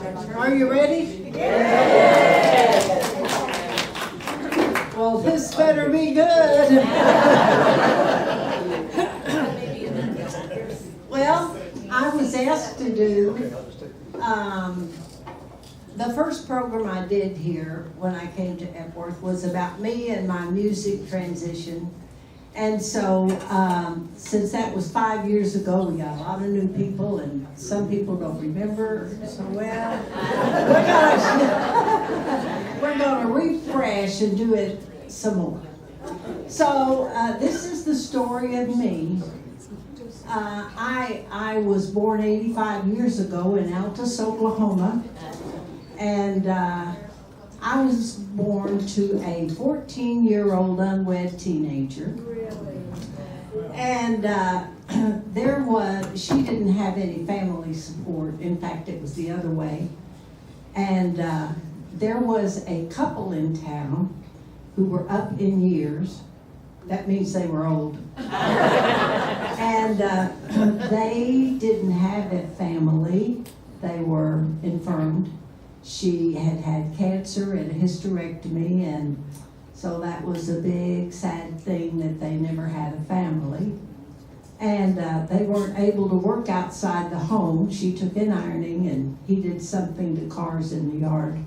Are you ready? Yes. Well, this better be good. Well, I was asked to do the first program I did here when I came to Epworth was about me and my music transition. And so, since that was 5 years ago, we got a lot of new people, and some people don't remember so well. We're gonna refresh and do it some more. So, this is the story of me. I was born 85 years ago in Altus, Oklahoma, and I was born to a 14-year-old unwed teenager. And she didn't have any family support. In fact, it was the other way. And there was a couple in town who were up in years. That means they were old. And they didn't have a family. They were infirmed. She had had cancer and a hysterectomy, and so that was a big, sad thing that they never had a family. And they weren't able to work outside the home. She took in ironing, and he did something to cars in the yard.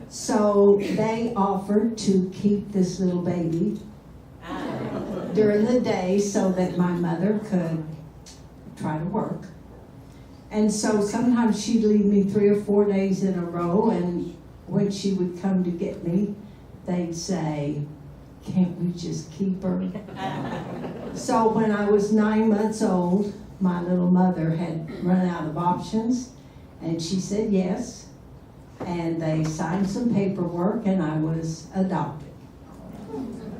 So they offered to keep this little baby during the day so that my mother could try to work. And so sometimes she'd leave me 3 or 4 days in a row, and when she would come to get me, they'd say, "Can't we just keep her?" So when I was 9 months old, my little mother had run out of options, and she said yes, and they signed some paperwork, and I was adopted.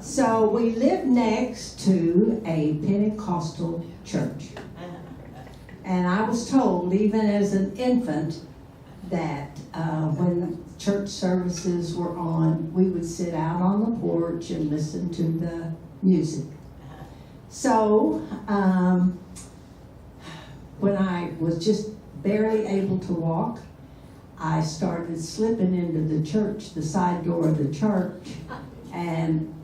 So we lived next to a Pentecostal church. And I was told, even as an infant, that when church services were on, we would sit out on the porch and listen to the music. So when I was just barely able to walk, I started slipping into the church, the side door of the church, and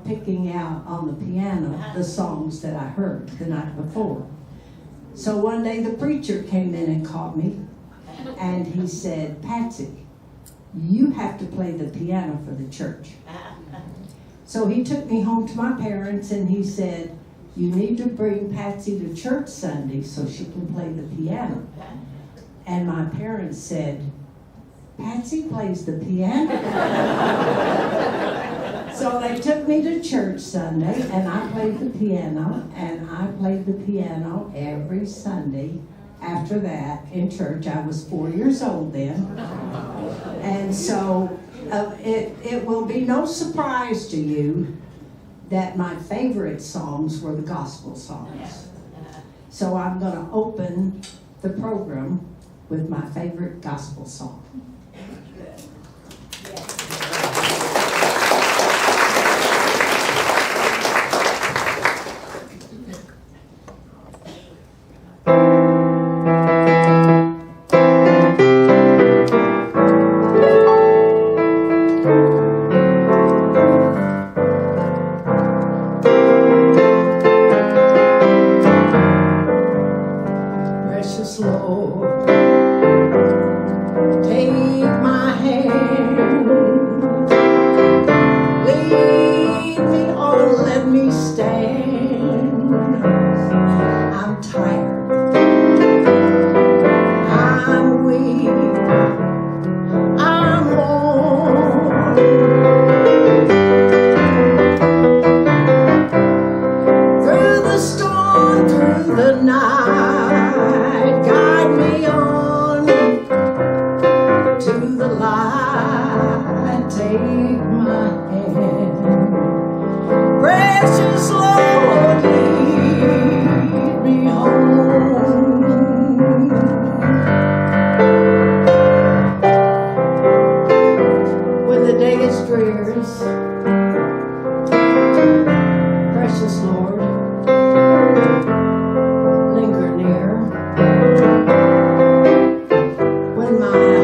picking out on the piano the songs that I heard the night before. So one day the preacher came in and caught me, and he said, "Patsy, you have to play the piano for the church." So he took me home to my parents, and he said, "You need to bring Patsy to church Sunday so she can play the piano." And my parents said, "Patsy plays the piano?" So they took me to church Sunday, and I played the piano, and I played the piano every Sunday after that in church. I was 4 years old then. And so it will be no surprise to you that my favorite songs were the gospel songs. So I'm going to open the program with my favorite gospel song. When my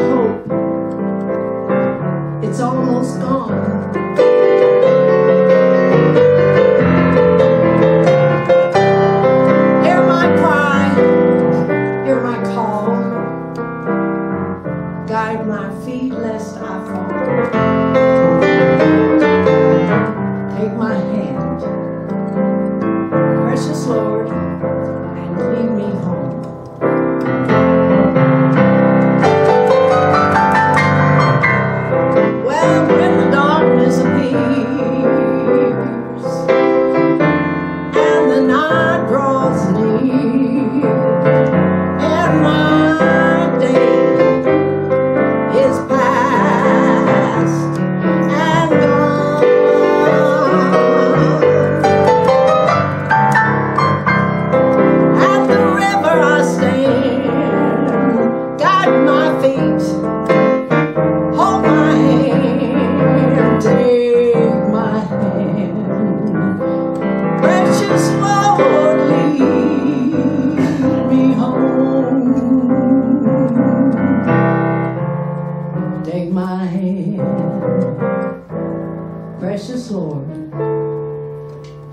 precious Lord,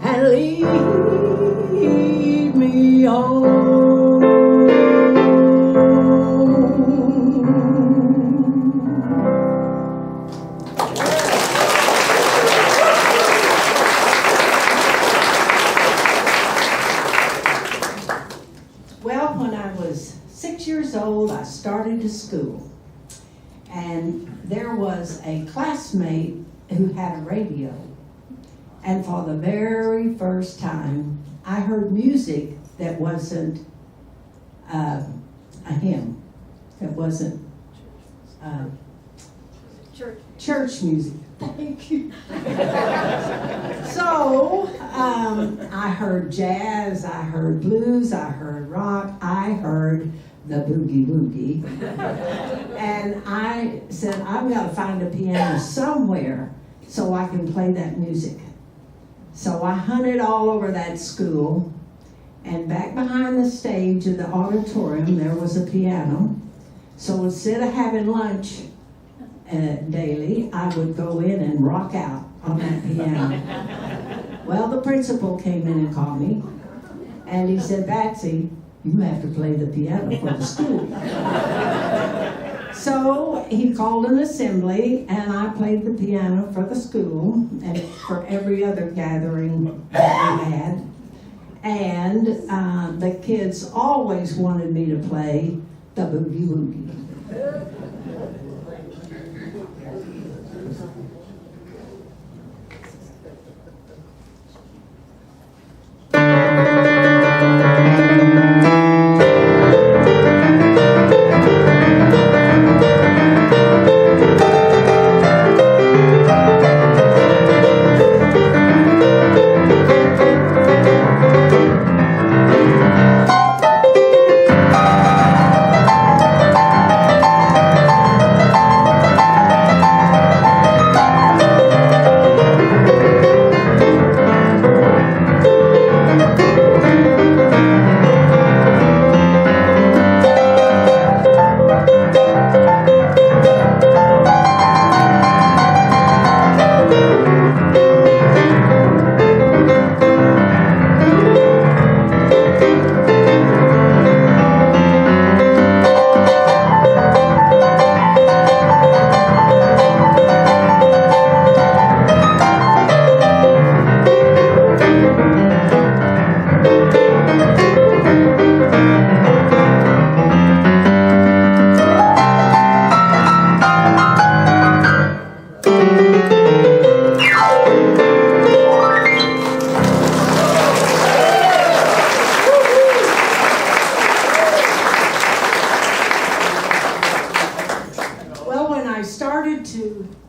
and lead me home. Well, when I was 6 years old, I started to school. And there was a classmate who had a radio. And for the very first time, I heard music that wasn't a hymn, that wasn't church music. Thank you. So I heard jazz, I heard blues, I heard rock, I heard the Boogie Woogie. And I said, I've got to find a piano somewhere so I can play that music. So I hunted all over that school, and back behind the stage in the auditorium there was a piano. So instead of having lunch daily, I would go in and rock out on that piano. Well, the principal came in and called me, and he said, Batsy, you have to play the piano for the school. So he called an assembly, and I played the piano for the school and for every other gathering that we had. And the kids always wanted me to play the Boogie Woogie.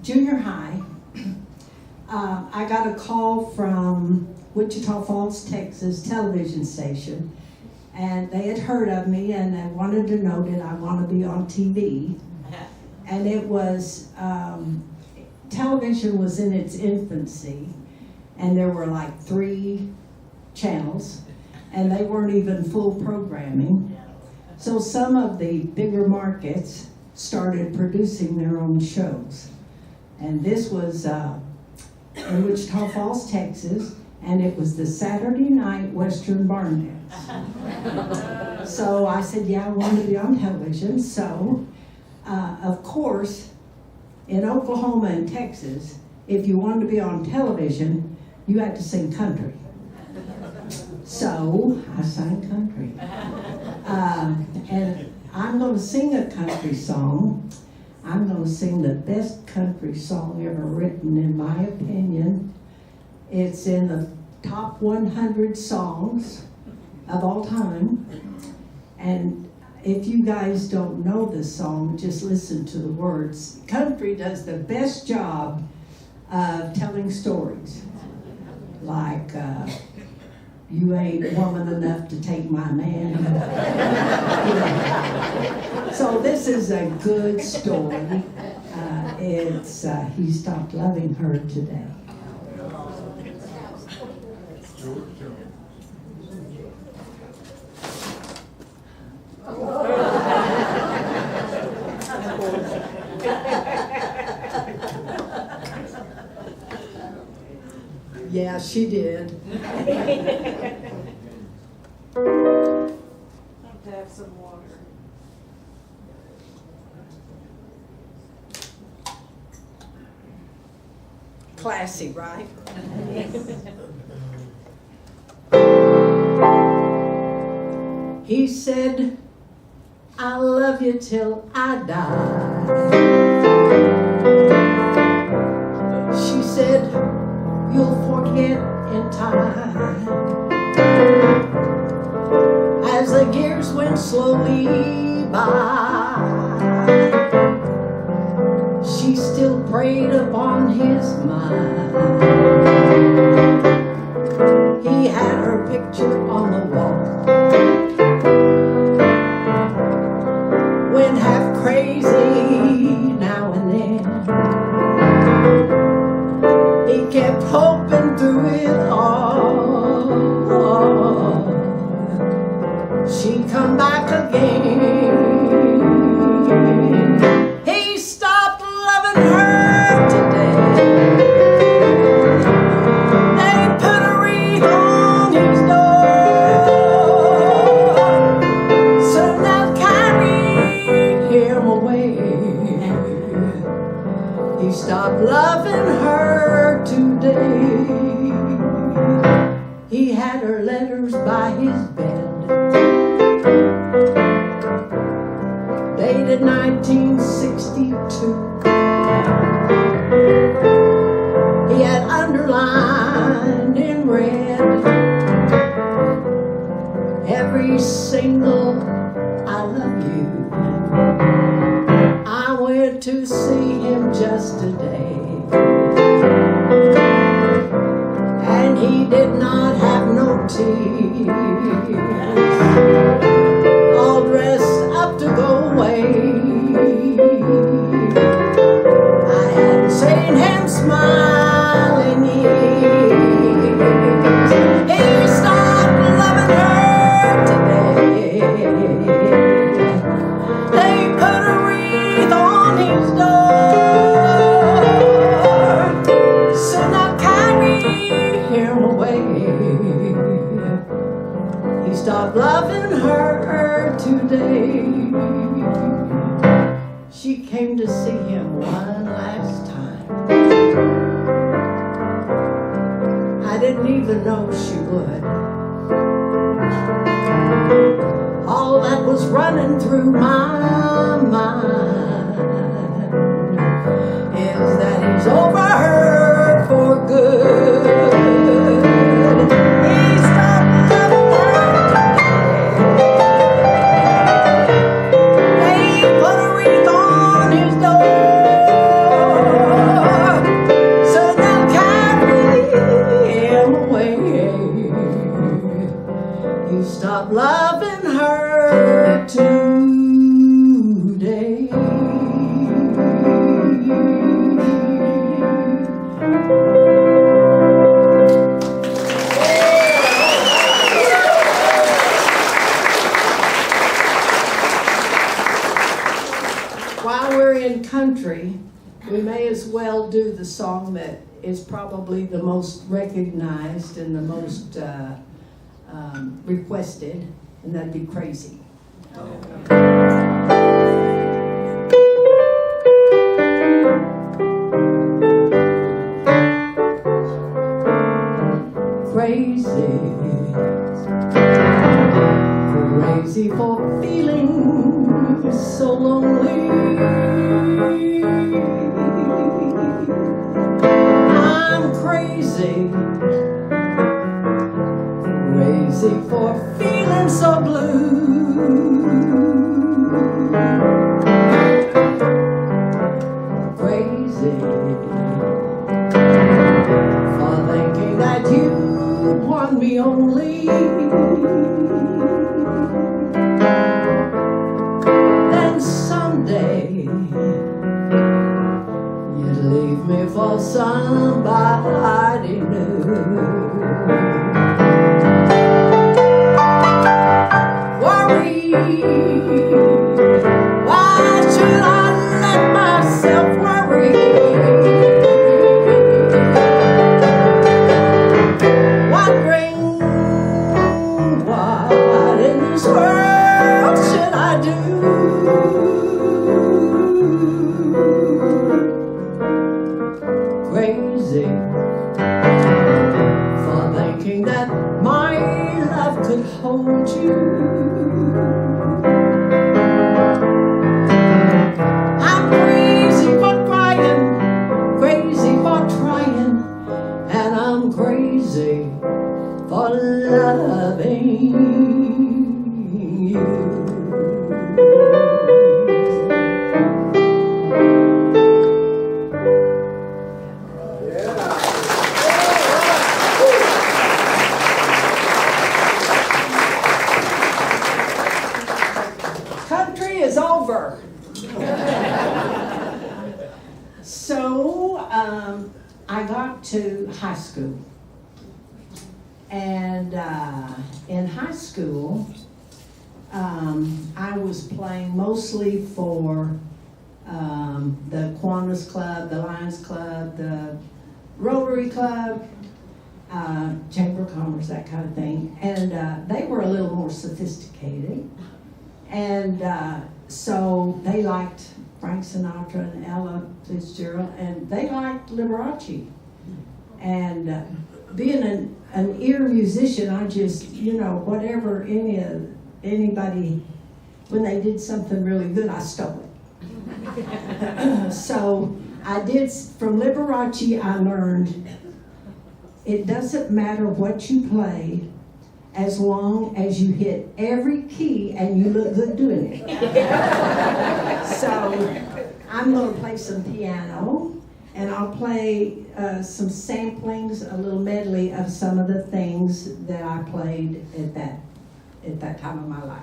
Junior high, I got a call from Wichita Falls, Texas television station, and they had heard of me and they wanted to know that I want to be on TV. And it was, television was in its infancy, and there were like 3 channels, and they weren't even full programming. So some of the bigger markets started producing their own shows. And this was in Wichita Falls, Texas, and it was the Saturday night Western Barn Dance. So I said, yeah, I want to be on television. So, of course, in Oklahoma and Texas, if you wanted to be on television, you had to sing country. So I sang country. And I'm going to sing a country song. I'm going to sing the best country song ever written, in my opinion. It's in the top 100 songs of all time. And if you guys don't know this song, just listen to the words. Country does the best job of telling stories. Like, you ain't woman enough to take my man. So this is a good story. It's he stopped loving her today. She did. Have to have some water. Classy, right? He said, I love you till I die. She said, you'll forget in time. As the years went slowly by, she still preyed upon his mind. He had her picture on the wall. Went half crazy now and then. He kept hoping through it all she'd come back again. He stopped loving her today. They put a wreath on his door. Soon they'll carry him away. He stopped loving her today. He had her letters by his bed, dated 1962. He had underlined in red every single I love you. I went to see him just today, and he did not have no tears, all dressed up to go away. I hadn't seen him smile in years. He stopped loving her today. They put a wreath on his door. Soon they'll carry him away. He stopped loving her today. She came to see him one last time. I didn't even know she would. All that was running through my mind is that he's over her for good. He stopped loving her today. They put a wreath on his door, so they'll carry him away. He stopped loving her today. While we're in country, we may as well do the song that is probably the most recognized and the most requested, and that'd be Crazy. Crazy, crazy for feeling so lonely. I'm crazy, crazy for feeling so blue. Crazy for thinking that you want me only. Then someday you'd leave me for somebody new. Worry, why should I let myself worry? wondering what in this world should I do? Crazy for thinking that my love could hold you. I'm crazy for crying, crazy for trying, and I'm crazy for loving you. Country is over. So I got to high school, and in high school I was playing mostly for the Kiwanis Club, the Lions Club, the Rotary Club, Chamber of Commerce, that kind of thing, and they were a little more sophisticated, and so they liked Frank Sinatra and Ella Fitzgerald, and they liked Liberace. And being an ear musician, I just, whatever anybody, when they did something really good, I stole it. So I did, from Liberace, I learned it doesn't matter what you play, as long as you hit every key and you look good doing it. So I'm going to play some piano, and I'll play some samplings, a little medley of some of the things that I played at that time of my life.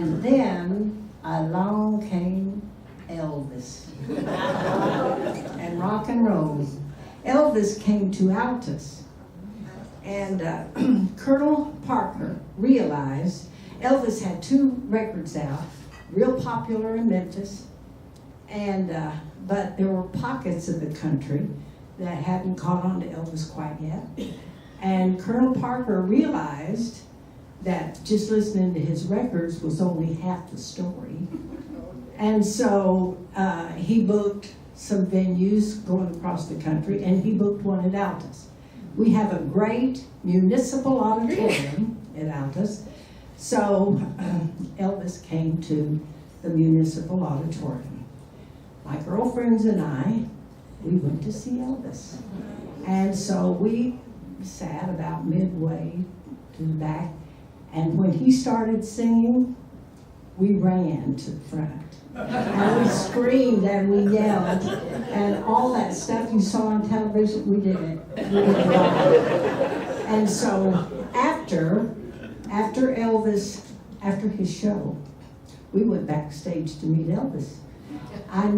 And then along came Elvis and rock and roll. Elvis came to Altus, and Colonel Parker realized Elvis had 2 records out, real popular in Memphis, and but there were pockets of the country that hadn't caught on to Elvis quite yet. And Colonel Parker realized that just listening to his records was only half the story. And so he booked some venues going across the country, and he booked one at Altus. We have a great municipal auditorium at Altus. So Elvis came to the municipal auditorium. My girlfriends and I, we went to see Elvis. And so we sat about midway to the back, and when he started singing, we ran to the front. And we screamed and we yelled, and all that stuff you saw on television, we did it. We did it all. And so after Elvis, after his show, we went backstage to meet Elvis. I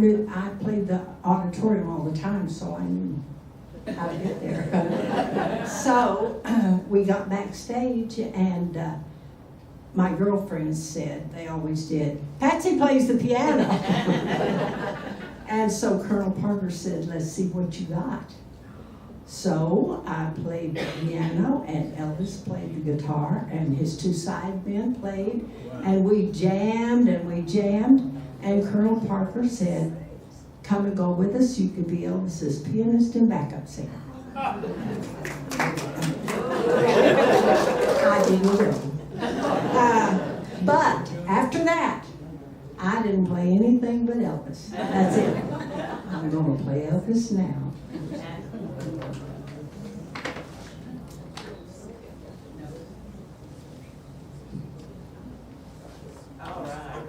played the auditorium all the time, so I knew how to get there. So we got backstage, and my girlfriends said, they always did, "Patsy plays the piano." And so Colonel Parker said, "Let's see what you got." So I played the piano, and Elvis played the guitar, and his 2 side men played, and we jammed, and Colonel Parker said, "Come and go with us. You could be Elvis's pianist and backup singer." I didn't go. But after that, I didn't play anything but Elvis. That's it. I'm going to play Elvis now. All right.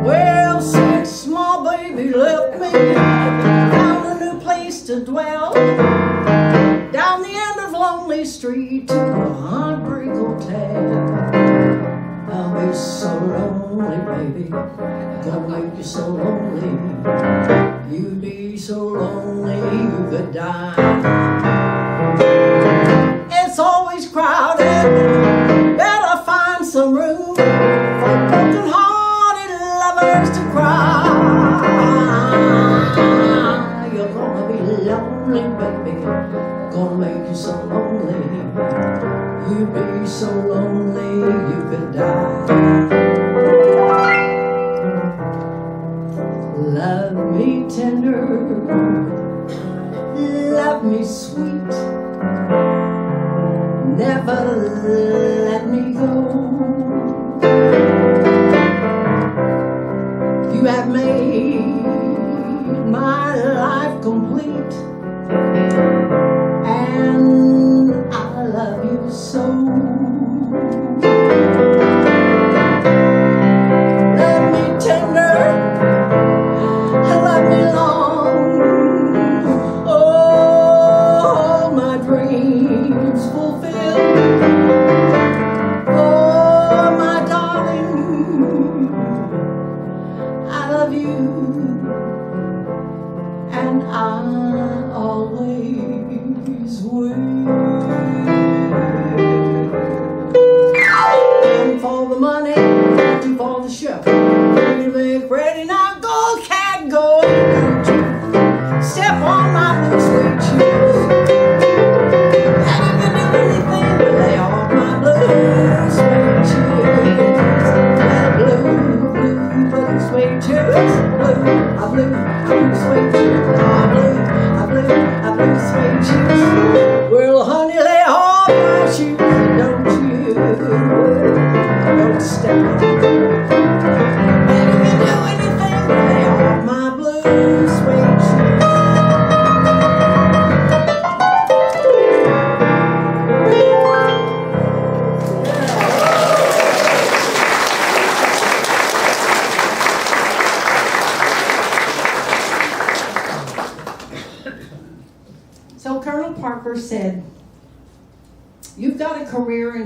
Well, since my baby left me, found a new place to dwell, down the end of Lonely Street to a heartbreak hotel. I'll be so lonely, baby, gonna make you so lonely. You'd be so lonely you could die. It's always crowded, better find some room for broken-hearted lovers to cry. You're gonna be lonely, baby, gonna make you so lonely. You'd be so lonely you could die. Love me tender, love me sweet, never let me go. You have made my life complete, and I love you so. Love me tender, love me long. Oh, my dreams fulfilled. Oh, my darling, I love you, and I always will. And for the money, and for the show, you make ready now, go, cat, go. Step on my blue suede shoes. And you can do anything but lay off my blue suede shoes. Blue suede shoes. Blue suede shoes. Blue suede shoes. Well, honey, lay off my shoes, don't you? Don't step on me. And you can do anything but lay off my blue suede shoes.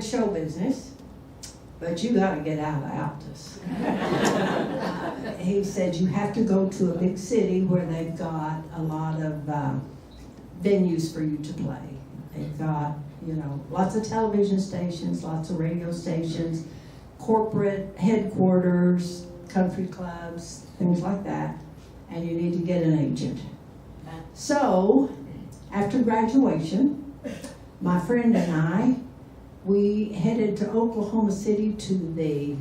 in show business, but you got to get out of Altus. He said you have to go to a big city where they've got a lot of venues for you to play. They've got, lots of television stations, lots of radio stations, corporate headquarters, country clubs, things like that, and you need to get an agent. So, after graduation, my friend and I, we headed to Oklahoma City to the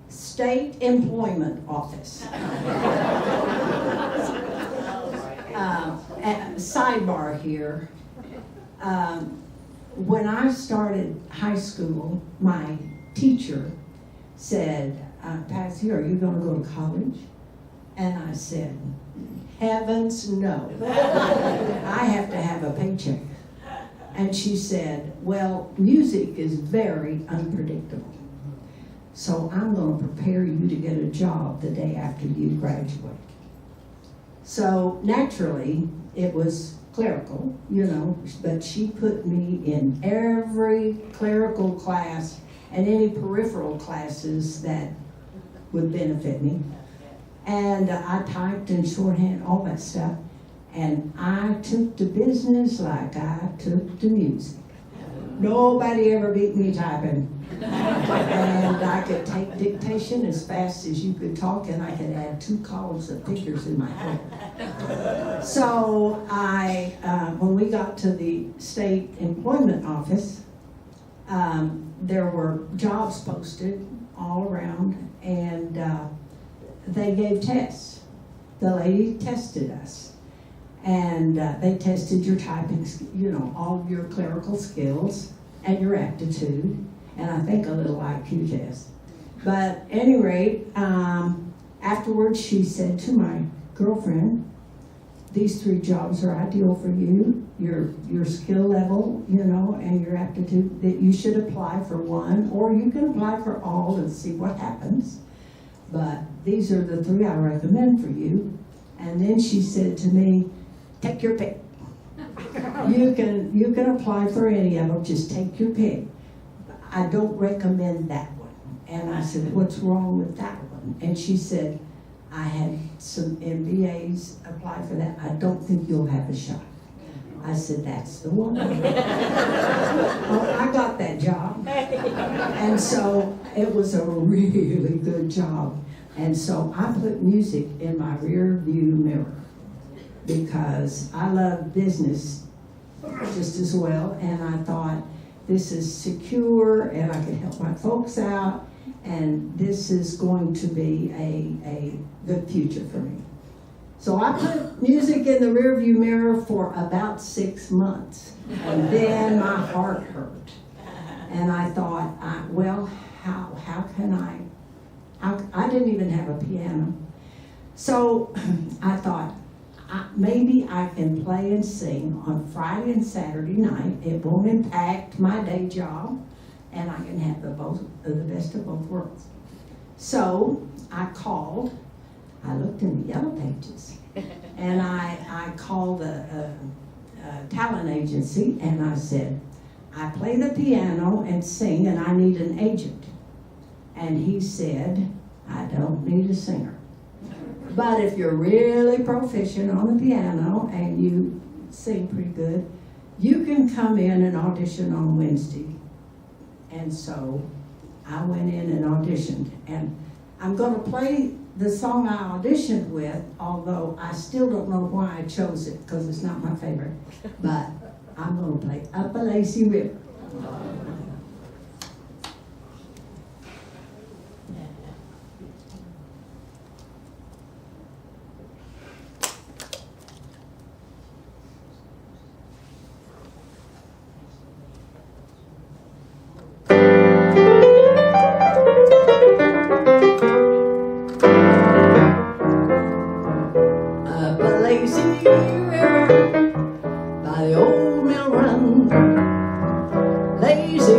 State Employment Office. Sidebar here. When I started high school, my teacher said, Patsy, are you going to go to college? And I said, heavens no. I have to have a paycheck. And she said, well, music is very unpredictable. So I'm going to prepare you to get a job the day after you graduate. So naturally, it was clerical, but she put me in every clerical class and any peripheral classes that would benefit me. And I typed in shorthand, all that stuff. And I took to business like I took to music. Nobody ever beat me typing. And I could take dictation as fast as you could talk, and I could add 2 columns of figures in my head. So when we got to the state employment office, there were jobs posted all around, and they gave tests. The lady tested us. And they tested your typing, all of your clerical skills and your aptitude, and I think a little IQ test. But at any rate, afterwards she said to my girlfriend, these 3 jobs are ideal for you, your skill level, and your aptitude, that you should apply for one, or you can apply for all and see what happens. But these are the 3 I recommend for you. And then she said to me, take your pick. You can apply for any of them, just take your pick. I don't recommend that one. And I said, what's wrong with that one? And she said, I had some MBAs apply for that. I don't think you'll have a shot. I said, that's the one. Well, I got that job. And so it was a really good job. And so I put music in my rear view mirror, because I love business just as well, and I thought this is secure and I can help my folks out, and this is going to be a good future for me. So I put music in the rearview mirror for about 6 months, and then my heart hurt. And I thought, how can I didn't even have a piano. So I thought, maybe I can play and sing on Friday and Saturday night. It won't impact my day job, and I can have the best of both worlds. So I called. I looked in the yellow pages, and I called a talent agency, and I said, I play the piano and sing, and I need an agent. And he said, I don't need a singer. But if you're really proficient on the piano and you sing pretty good, you can come in and audition on Wednesday. And so I went in and auditioned. And I'm going to play the song I auditioned with, although I still don't know why I chose it, because it's not my favorite. But I'm going to play Up a Lazy River. Lazy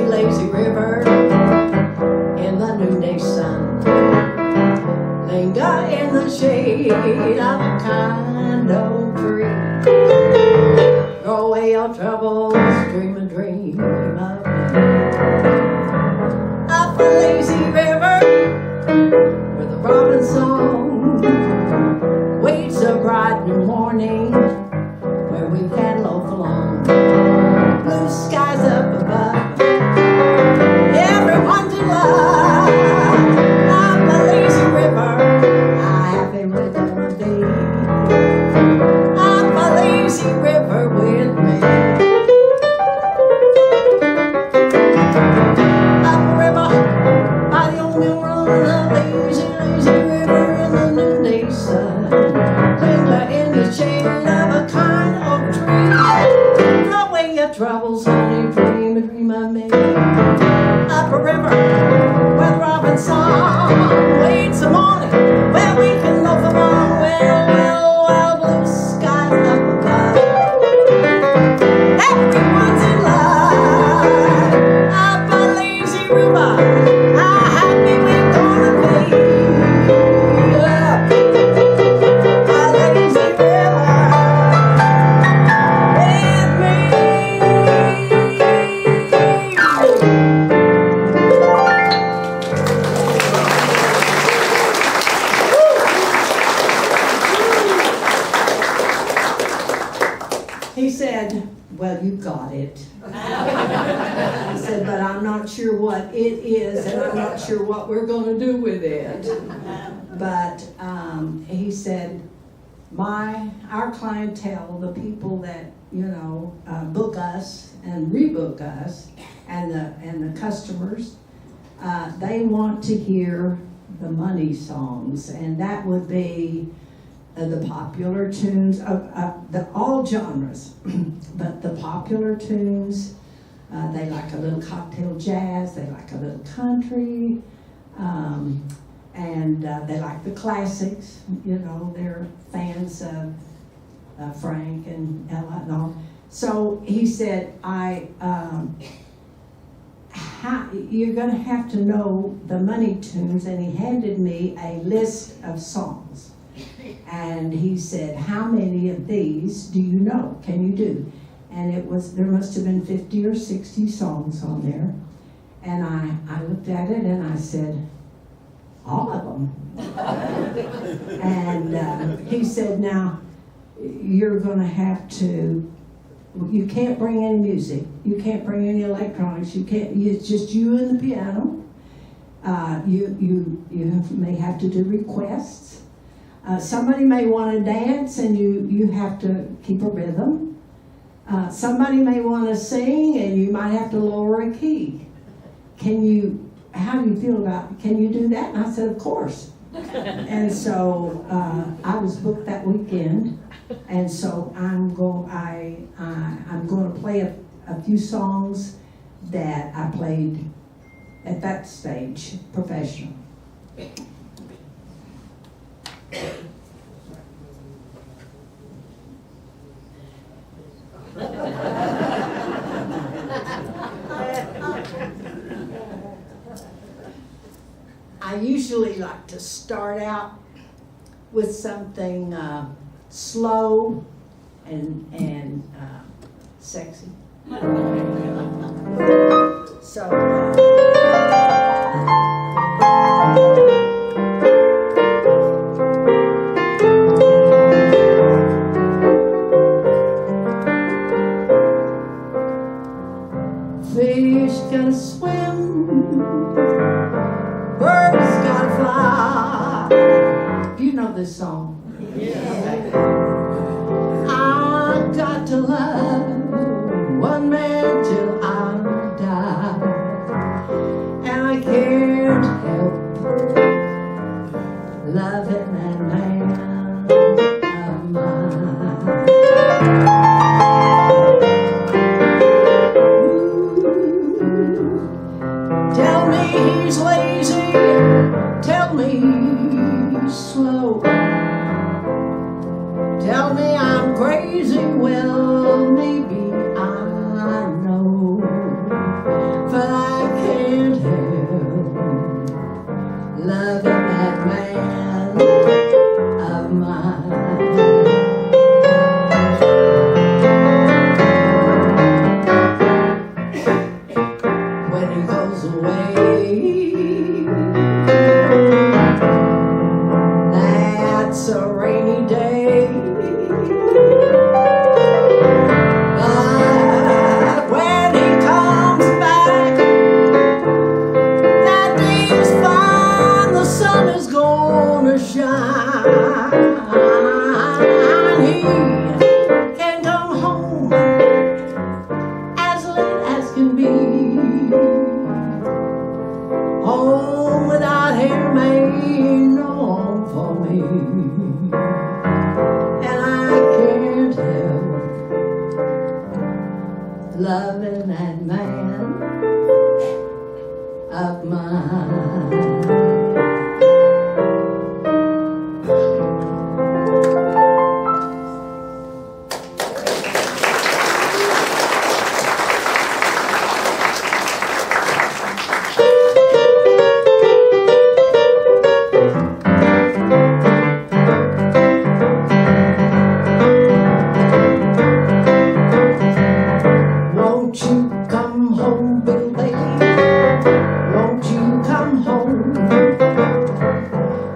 river where the robin song waits the morning, where we can loaf along, well, blue skies up above. Everyone's in love up a lazy river. How happy we're gonna be up a lazy river with me. He said, well, you got it. He said, but I'm not sure what it is, and I'm not sure what we're going to do with it. But he said, our clientele, the people that book us and rebook us, and the customers, they want to hear the money songs, and that would be the popular tunes of all genres, but the popular tunes. They like a little cocktail jazz, they like a little country, and they like the classics. They're fans of Frank and Ella and all. So he said, you're going to have to know the money tunes, and he handed me a list of songs. And he said, how many of these do you know? Can you do? And there must have been 50 or 60 songs on there. And I looked at it and I said, all of them. And he said, now, you're going to have to, you can't bring any music. You can't bring any electronics. It's just you and the piano. You may have to do requests. Somebody may want to dance, and you have to keep a rhythm. Somebody may want to sing, and you might have to lower a key. How do you feel about it? Can you do that? And I said, of course. And so I was booked that weekend, and so I'm going to play a few songs that I played at that stage, professional. I usually like to start out with something slow and sexy. So. Fish gotta swim, birds gotta fly. Do you know this song? Yeah. I got to love one man till I die, and I can't help loving that man of mine. Tell me he's lazy, tell me he's slow, tell me I'm crazy, well maybe I know, but I can't help loving that man of mine. When he goes away, that's a rainy day, but when he comes back, that day is fine, the sun is gonna shine. He can come home as late as can be, home without him ain't no home for me, and I can't help loving that man of but mine. Won't you come home, Bill Bailey? Won't you come home?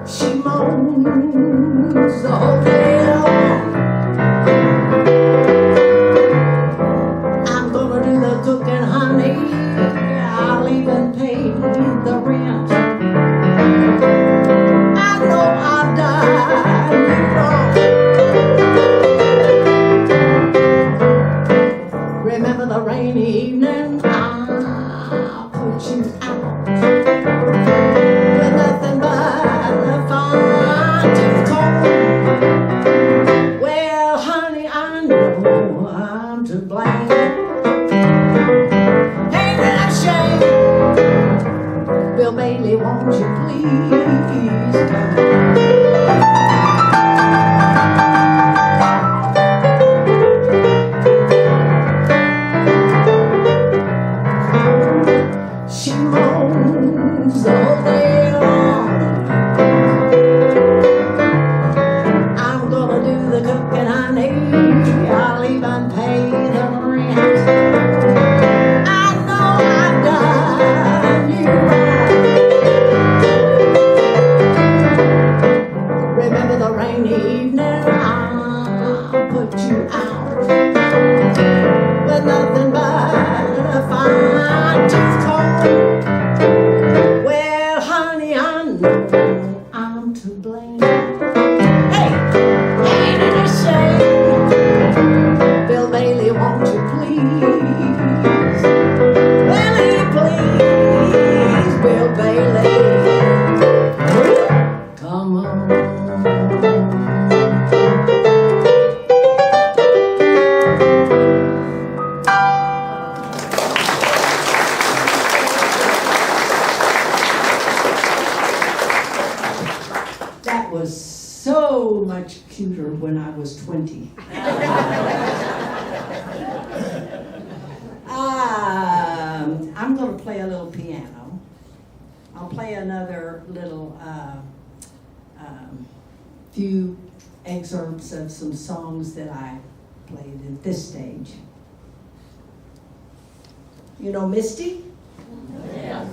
She moans the whole day long. I'm gonna do the cooking, honey. I'll even pay the rent. I know I've done you wrong. Remember the rainy evening? I'll put you out with nothing but a fine tooth comb. Well, honey, I know I'm to blame. Ain't that a shame? Bill Bailey, won't you please come? She moans the whole day long. I'm gonna do the cooking, honey. I'll even pay the rent. I know I've done you wrong. Remember the rainy evening? I'll put you out with nothing but a fine tooth comb. Well, honey, I know I'm to blame. Hey, ain't it a shame? Bill Bailey, won't you please? Billy, please, Bill Bailey, come on. That was so much cuter when I was 20. I'm going to play a little piano. I'll play another little few excerpts of some songs that I played at this stage. You know Misty? Yes.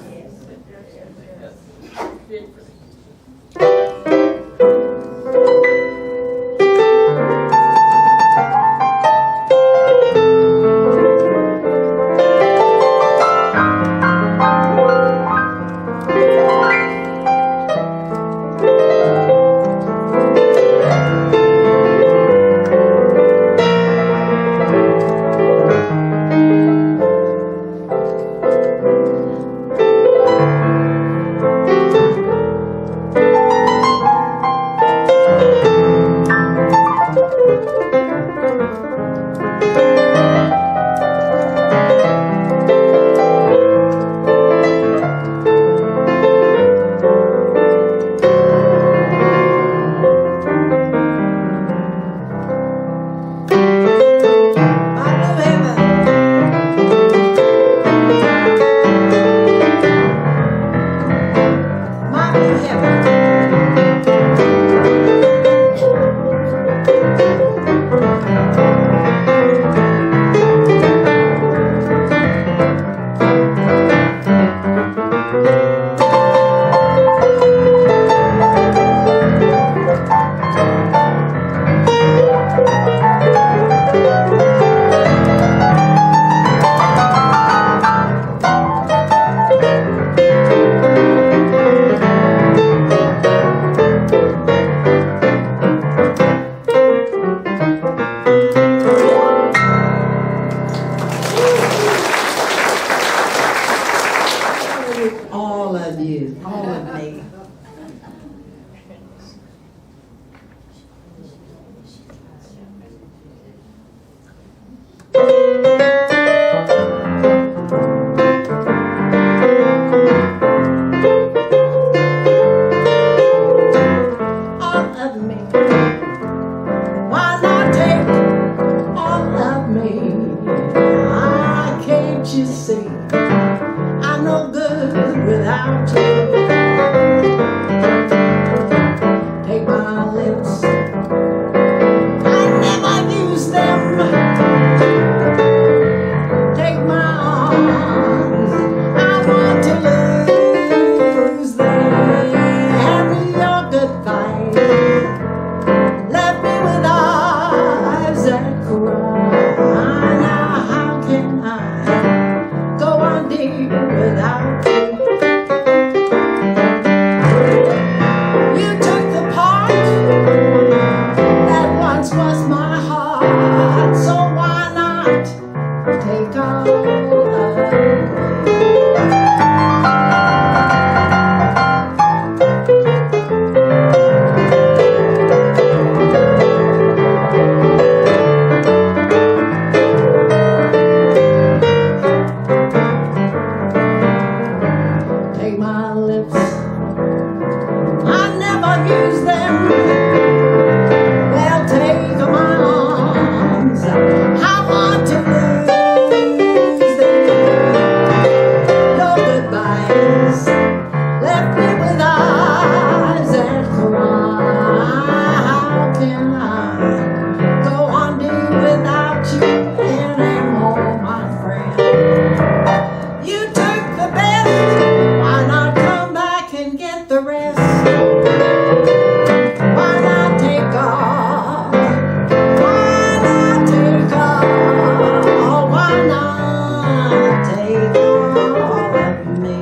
Take my lips, I never use them. Take my arms, I want to lose them. Hand me your goodbye, left me with eyes that cry. Now how can I go on, dear, without you? You took the part that once was my heart, so why not take all of me? Take my lips, I never use them. Well, take my arms, I want to lose them. Your goodbyes left me with eyes that cry. How can I go on, dear, without you anymore, my friend? You took the best, why not come back and get the rest? Why not take all? Why not take all? Why not take all of me?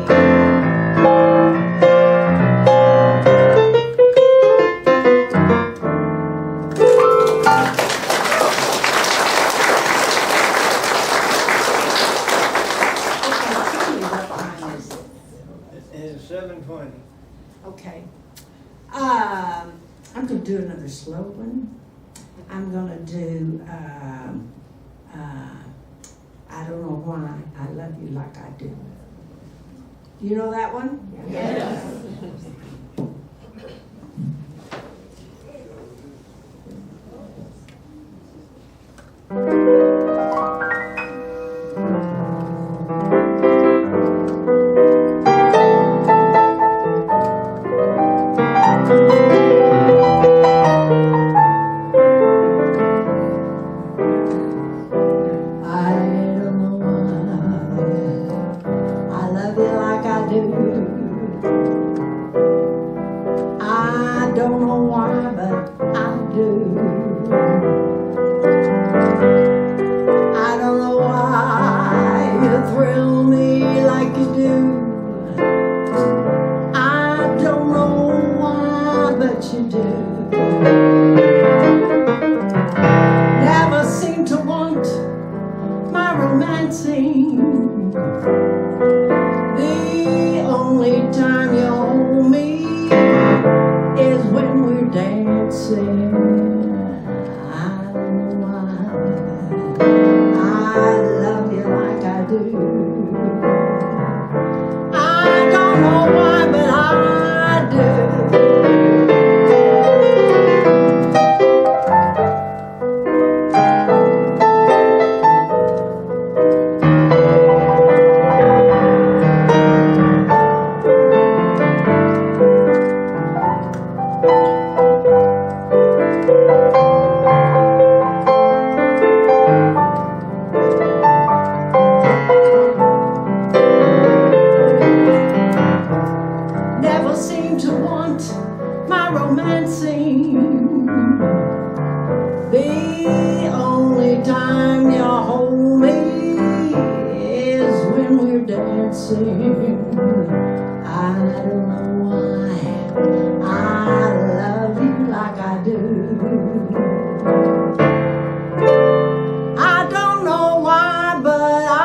It's 7:20. Okay. I'm going to do another slow one. I'm going to do, I don't know why I love you like I do. You know that one? Yes. I don't know why I love you like I do. I don't know why, but I do. I don't know why you thrill me like you do. I don't know why, but you do. Never seem to want my romancing. The only time you hold me is when we're dancing. I don't know why I love you like I do. I don't know why, but I do. Never seem to want my romancing. The only time you hold me is when we're dancing. I don't know why I love you like I do. I don't know why, but I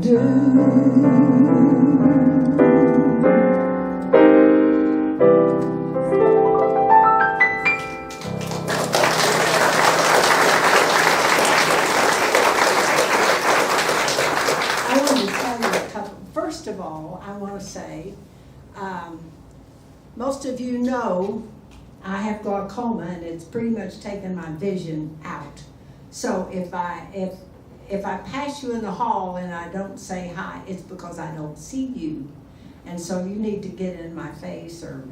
do. I want to tell you a couple. First of all, I want to say, most of you know I have glaucoma and it's pretty much taken my vision out. So if if I pass you in the hall and I don't say hi, it's because I don't see you. And so you need to get in my face or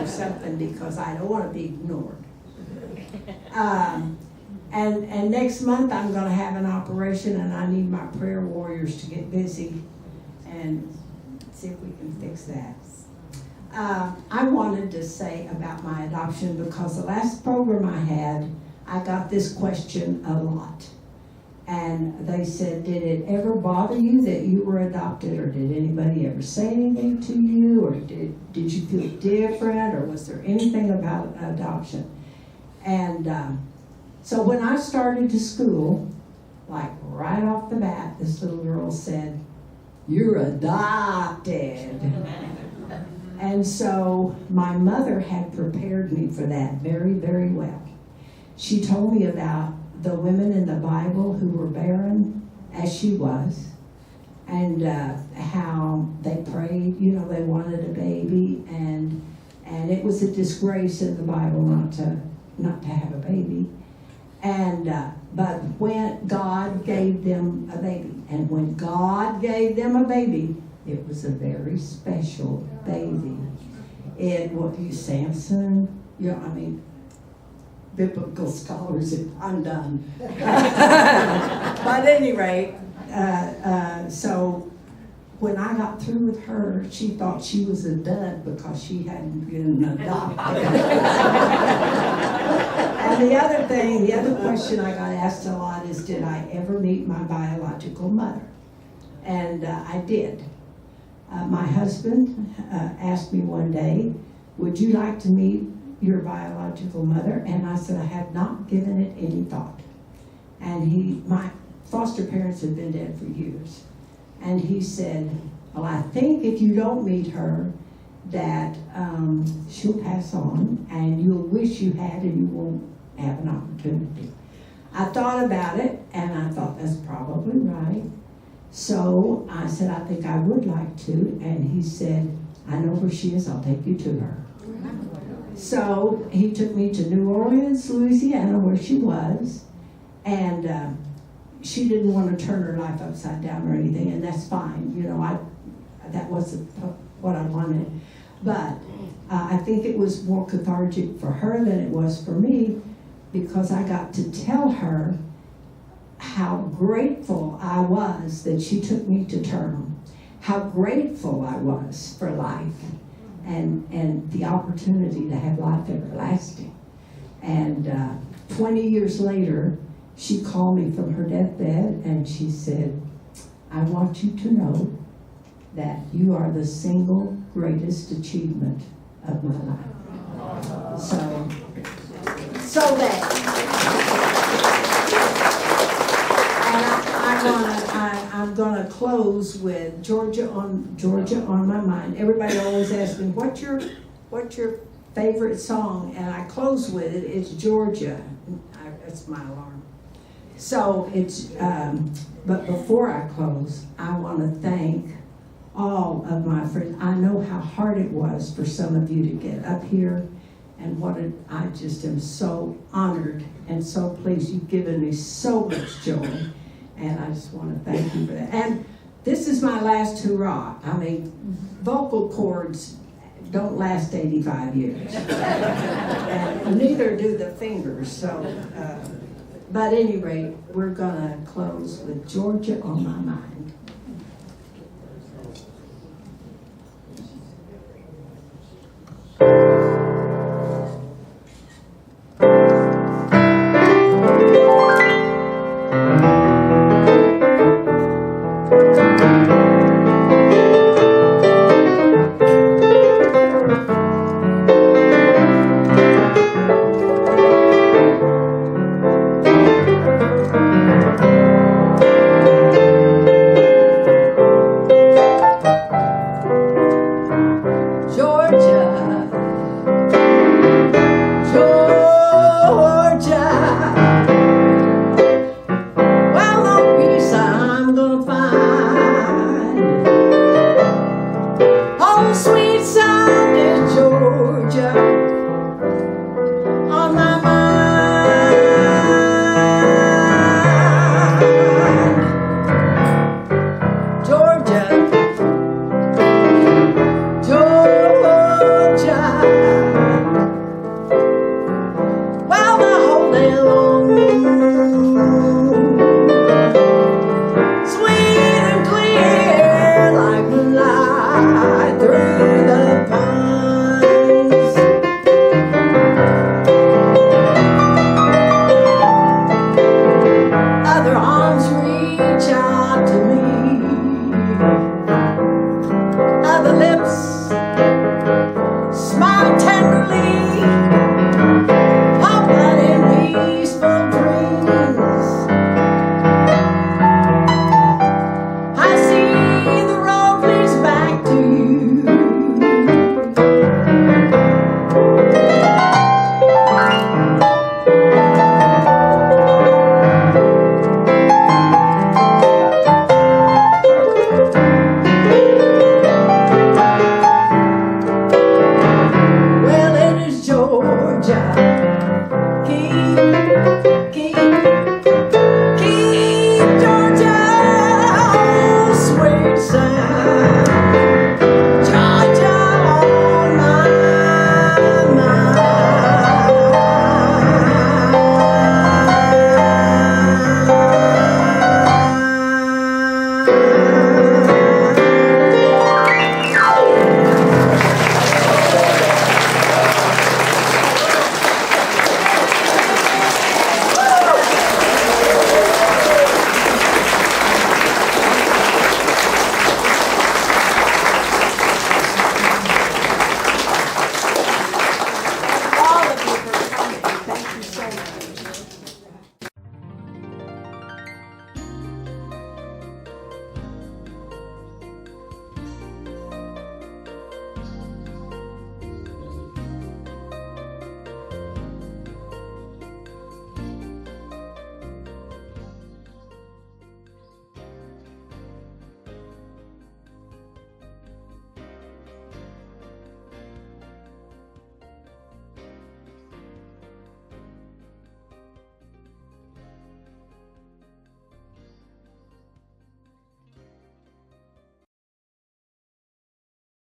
something because I don't want to be ignored. And next month I'm going to have an operation and I need my prayer warriors to get busy and see if we can fix that. I wanted to say about my adoption because the last program I had, I got this question a lot. And they said, did it ever bother you that you were adopted, or did anybody ever say anything to you, or did you feel different, or was there anything about adoption? And so when I started to school, like right off the bat, this little girl said, "You're adopted." And so my mother had prepared me for that very, very well. She told me about the women in the Bible who were barren, as she was, and how they prayed, they wanted a baby, and it was a disgrace in the Bible not to have a baby. And but when God gave them a baby, and when God gave them a baby, it was a very special baby. It was Samson, biblical scholars, I'm done. But at any rate, so when I got through with her, she thought she was a dud because she hadn't been adopted. And the other question I got asked a lot is, did I ever meet my biological mother? And I did. My husband asked me one day, would you like to meet your biological mother? And I said I had not given it any thought. And my foster parents had been dead for years. And he said, well, I think if you don't meet her, that she'll pass on and you'll wish you had and you won't have an opportunity. I thought about it and I thought that's probably right. So I said, I think I would like to. And he said, I know where she is, I'll take you to her. So he took me to New Orleans, Louisiana, where she was, and she didn't want to turn her life upside down or anything, and that's fine. That wasn't what I wanted. But I think it was more cathartic for her than it was for me, because I got to tell her how grateful I was that she took me to term, how grateful I was for life. And the opportunity to have life everlasting. And 20 years later, she called me from her deathbed and she said, I want you to know that you are the single greatest achievement of my life. So that. I'm gonna close with Georgia on my mind. Everybody always asks me, what's your favorite song? And I close with it. It's Georgia. It's my alarm. So but before I close, I want to thank all of my friends. I know how hard it was for some of you to get up here, and I just am so honored and so pleased. You've given me so much joy. And I just want to thank you for that. And this is my last hurrah. Vocal cords don't last 85 years. And neither do the fingers. So, but at any rate, we're going to close with Georgia on My Mind.